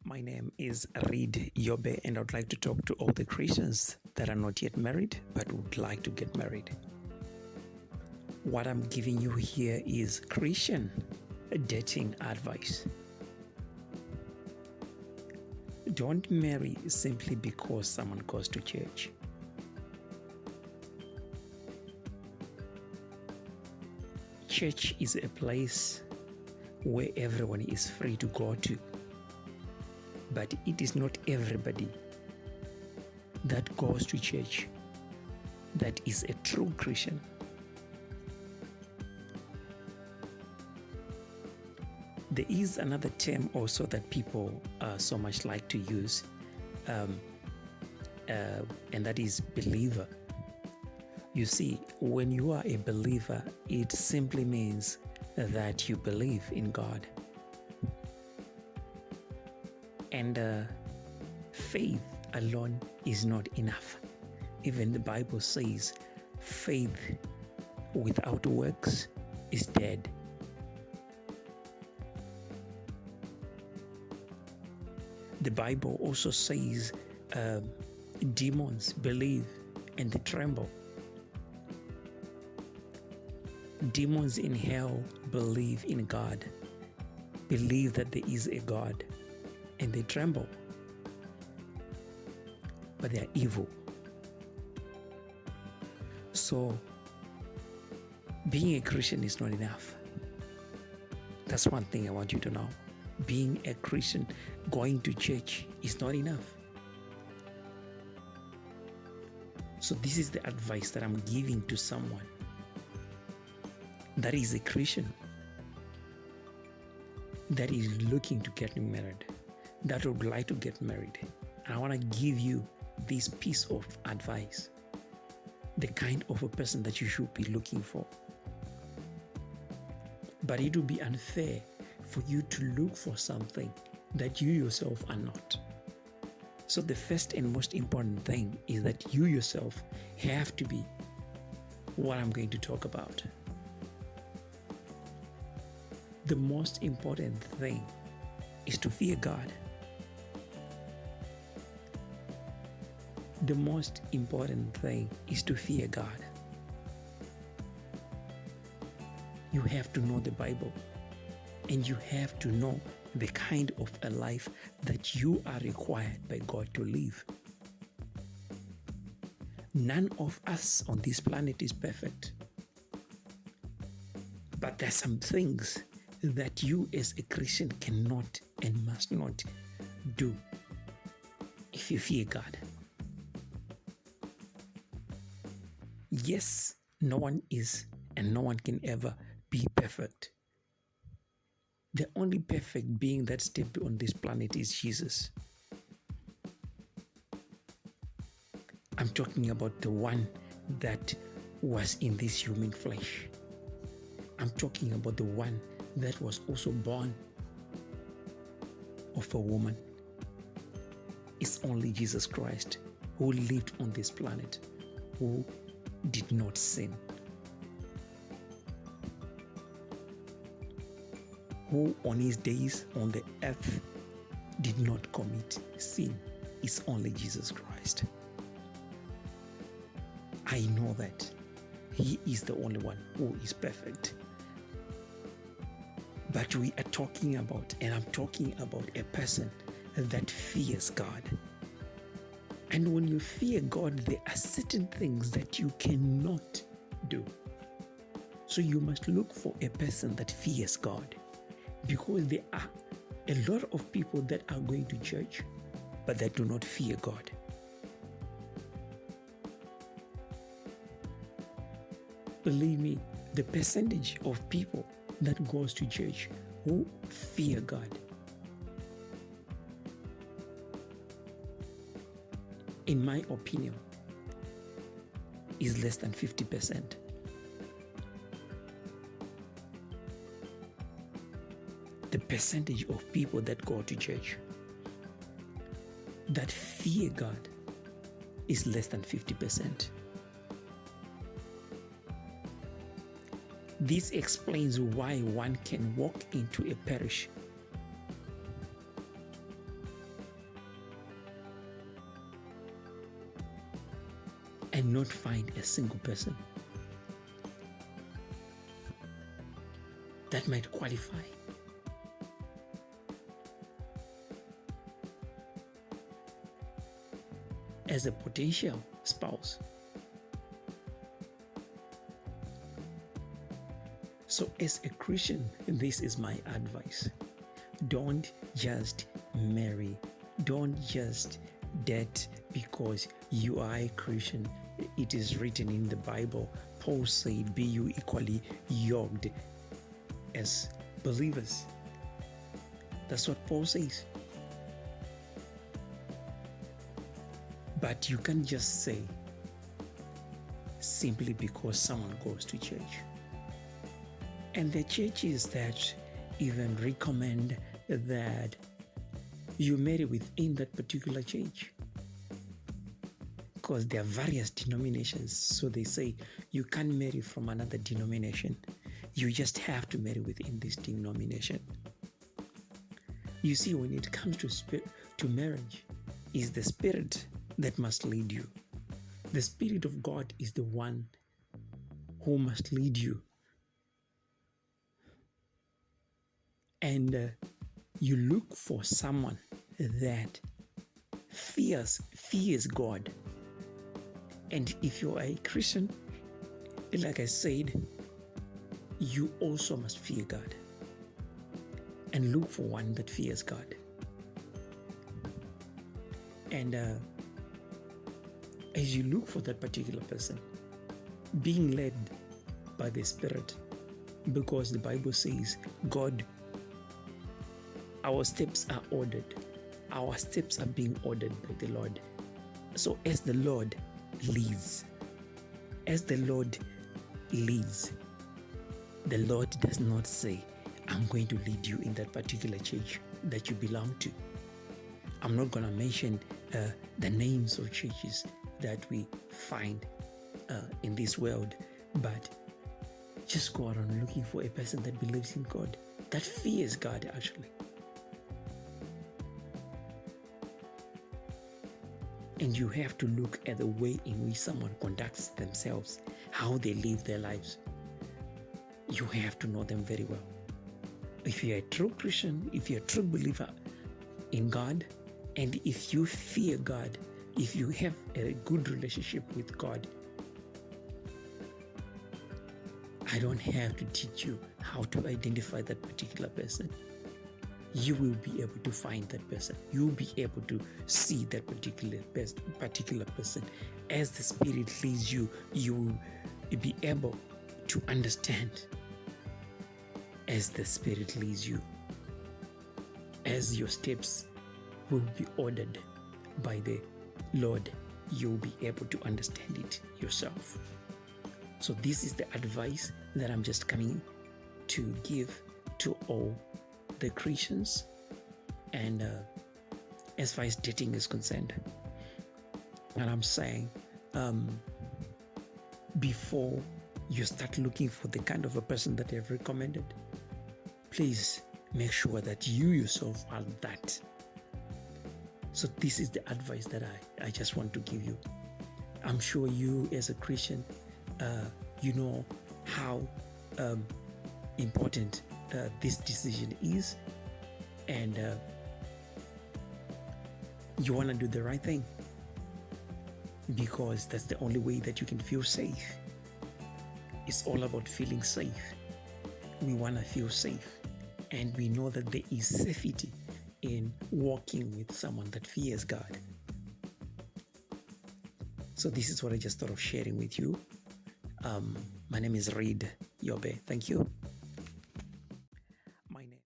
My name is Reed Yobe, and I'd like to talk to all the Christians that are not yet married but would like to get married. What I'm giving you here is Christian dating advice. Don't marry simply because someone goes to church. Church is a place where everyone is free to go to, but it is not everybody that goes to church that is a true Christian. There is another term also that people so much like to use, and that is believer. You see, when you are a believer, it simply means that you believe in God. And faith alone is not enough. Even the Bible says faith without works is dead. The Bible also says demons believe and they tremble. Demons in hell believe in God, believe that there is a God, and they tremble. But they are evil. So, being a Christian is not enough. That's one thing I want you to know. Being a Christian, going to church is not enough. So this is the advice that I'm giving to someone that is a Christian, that is looking to get married, that would like to get married. And I want to give you this piece of advice, the kind of a person that you should be looking for. But it would be unfair for you to look for something that you yourself are not. So the first and most important thing is that you yourself have to be what I'm going to talk about. The most important thing is to fear God. The most important thing is to fear God. You have to know the Bible, and you have to know the kind of a life that you are required by God to live. None of us on this planet is perfect. But there are some things that you as a Christian cannot and must not do if you fear God. Yes, no one is and no one can ever be perfect. The only perfect being that stepped on this planet is Jesus. I'm talking about the one that was in this human flesh. I'm talking about the one that was also born of a woman. It's only Jesus Christ who lived on this planet, who did not sin, who on his days on the earth did not commit sin. It's only Jesus Christ. I know that he is the only one who is perfect. But we are talking about, and I'm talking about a person that fears God. And when you fear God, there are certain things that you cannot do. So you must look for a person that fears God, because there are a lot of people that are going to church, but that do not fear God. Believe me, the percentage of people that goes to church who fear God, in my opinion, is less than 50%. The percentage of people that go to church that fear God is less than 50%. This explains why one can walk into a parish and not find a single person that might qualify. As a potential spouse. So as a Christian, this is my advice. Don't just marry. Don't just date because you are a Christian. It is written in the Bible. Paul said, be you equally yoked as believers. That's what Paul says. But you can't just say simply because someone goes to church. And the churches that even recommend that you marry within that particular church. Because there are various denominations. So they say you can't marry from another denomination. You just have to marry within this denomination. You see, when it comes to marriage, it's the Spirit that must lead you. The Spirit of God is the one who must lead you. And you look for someone that fears God. And if you are a Christian, like I said, you also must fear God. And look for one that fears God. And as you look for that particular person, being led by the Spirit, because the Bible says, God, our steps are ordered. Our steps are being ordered by the Lord. So as the Lord leads, the Lord does not say, I'm going to lead you in that particular church that you belong to. I'm not going to mention the names of churches that we find in this world, but just go around looking for a person that believes in God, that fears God actually. And you have to look at the way in which someone conducts themselves, how they live their lives. You have to know them very well. If you're a true Christian, if you're a true believer in God, and if you fear God, if you have a good relationship with God, I don't have to teach you how to identify that particular person. You will be able to find that person. You will be able to see that particular person. As the Spirit leads you, you will be able to understand as the Spirit leads you. As your steps will be ordered by the Lord, you will be able to understand it yourself. So this is the advice that I'm just coming to give to all the Christians, and as far as dating is concerned. And I'm saying, before you start looking for the kind of a person that I've recommended, please make sure that you yourself are that. So this is the advice that I just want to give you. I'm sure you as a Christian, you know how important this decision is, and you want to do the right thing, because that's the only way that you can feel safe. It's all about feeling safe. We want to feel safe, and we know that there is safety in walking with someone that fears God. So this is what I just thought of sharing with you. My name is Reid Yobe. Thank you.